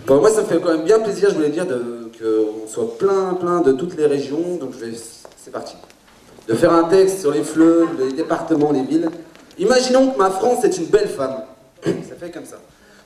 Bon, moi, ça me fait quand même bien plaisir, je voulais dire, qu'on soit plein de toutes les régions, donc c'est parti. De faire un texte sur les fleuves, les départements, les villes. Imaginons que ma France est une belle femme. Ça fait comme ça.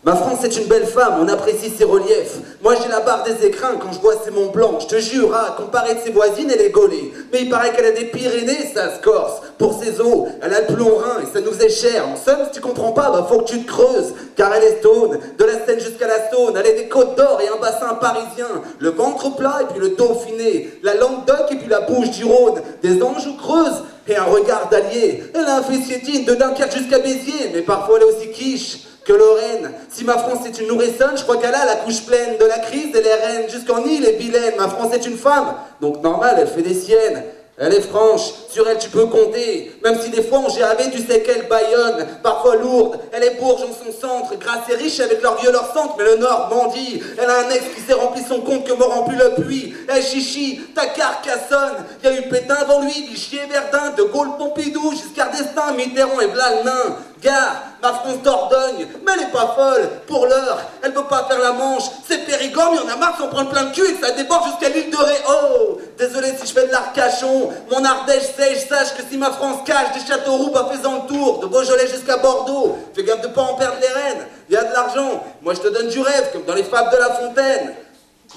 Ma France est une belle femme, on apprécie ses reliefs. Moi j'ai la barre des écrins quand je vois ses monts blancs. Je te jure, à comparer de ses voisines, elle est gaulée. Mais il paraît qu'elle a des Pyrénées, ça se corse. Pour ses eaux, elle a le plomb rein et ça nous est cher. En somme, si tu comprends pas, bah faut que tu te creuses. Car elle est stone, de la Seine jusqu'à la Saône. Elle est des Côtes d'Or et un bassin parisien. Le ventre plat et puis le Dauphiné. La Languedoc et puis la bouche du Rhône. Des Anjou creuses et un regard d'allier. Elle a un fessier digne de Dunkerque jusqu'à Béziers. Mais parfois elle est aussi quiche que Lorraine. Si ma France est une nourrissonne, je crois qu'elle a la couche pleine de la crise et les reines. Jusqu'en île et vilaine, ma France est une femme, donc normal, elle fait des siennes. Elle est franche, sur elle tu peux compter. Même si des fois en GAV tu sais qu'elle baillonne, parfois lourde, elle est bourge en son centre. Grasse et riche avec leur vieux, leur centre, mais le Nord bandit. Elle a un ex qui s'est rempli son compte que me remplit le puits. Elle chichi, ta Carcassonne. Y a eu Pétain avant lui, Vichy et Verdun, De Gaulle, Pompidou, Giscard d'Estaing, Mitterrand et v'là le nain. Gare, ma France Dordogne, mais elle est pas folle, pour l'heure, elle veut pas faire la Manche, c'est Périgord, mais on a marre de s'en prendre plein le cul et que ça déborde jusqu'à l'île de Ré. Oh, désolé si je fais de l'Arcachon, mon Ardèche sèche, sache que si ma France cache des Châteauroux, pas faisant le tour, de Beaujolais jusqu'à Bordeaux, fais gaffe de pas en perdre les rênes, y a de l'argent, moi je te donne du rêve, comme dans les fables de La Fontaine.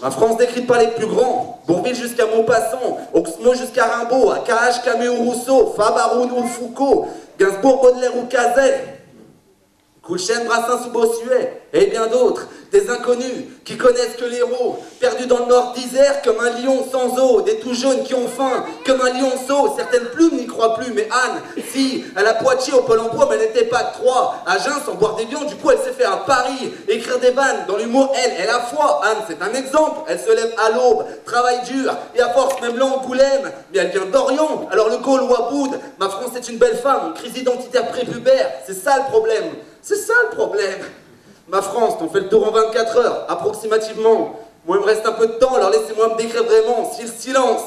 Ma France décrite par les plus grands, Bourville jusqu'à Maupassant, Oxmo jusqu'à Rimbaud, Akash, Camus ou Rousseau, Fabaroun ou Foucault, Gainsbourg, Baudelaire ou Cazet, Coulchen, Brassens ou Bossuet, et bien d'autres, des inconnus qui connaissent que l'héros, perdus dans le nord d'Isère comme un lion sans eau, des tout jaunes qui ont faim comme un lionceau. Certaines plumes n'y croient plus, mais Anne, si, elle a Poitiers au Pôle emploi, mais elle n'était pas de Troyes. À Jeun, sans boire des viandes, du coup elle s'est fait un pari, écrire des vannes, dans l'humour, elle a foi. Anne, c'est un exemple, elle se lève à l'aube, travaille dur, et à force même là Angoulême, mais elle vient d'Orient, alors le Gaulle ou Aboud. Ma France est une belle femme, crise identitaire prépubère, c'est ça le problème. C'est ça le problème. Ma France, t'en fais le tour en 24 heures, approximativement. Moi, il me reste un peu de temps, alors laissez-moi me décrire vraiment. Si le silence...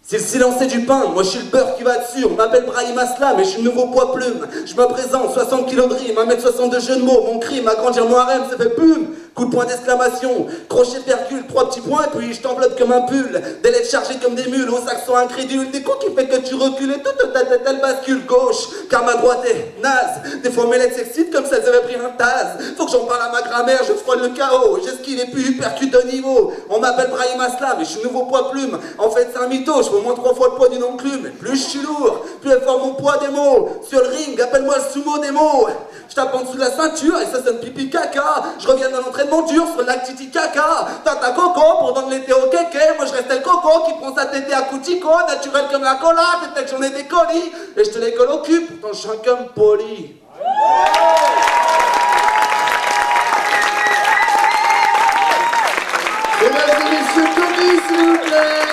Si le silence est du pain, moi je suis le beurre qui va dessus. On m'appelle Brahim Aslam mais je suis le nouveau poids plume. Je me présente, 60 kilos de rime, 1m60 de jeu de mots. Mon crime, agrandir mon harem, ça fait boum. Coup de poing d'exclamation, crochet percule, 3 petits points, et puis je t'enveloppe comme un pull. Des lettres chargées comme des mules, aux accents incrédules. Des coups qui fait que tu recules et toute ta tête elle bascule gauche. Car ma droite est naze. Des fois mes lettres s'excitent comme si elles avaient pris un taz. Faut que j'en parle à ma grammaire, je frôle le chaos. J'esquive et puis percute de niveau. On m'appelle Brahim Aslam mais je suis le nouveau poids plume. En fait c'est un mytho, je fais au moins 3 fois le poids d'une enclume. Plus je suis lourd, plus elle forme mon poids des mots. Sur le ring, appelle-moi le sumo des mots. Je tape en dessous de la ceinture et ça sonne pipi caca. Je reviens d'un entraînement dur sur le lac Titicaca. Tata coco pour dans l'été au kéké. Moi je reste le coco qui prend sa tétée à Coutico. Naturel comme la cola, peut-être que j'en ai des colis. Et je te les colle au cul, pourtant je suis un comme poli. Mesdames et messieurs, Tommy, s'il vous plaît.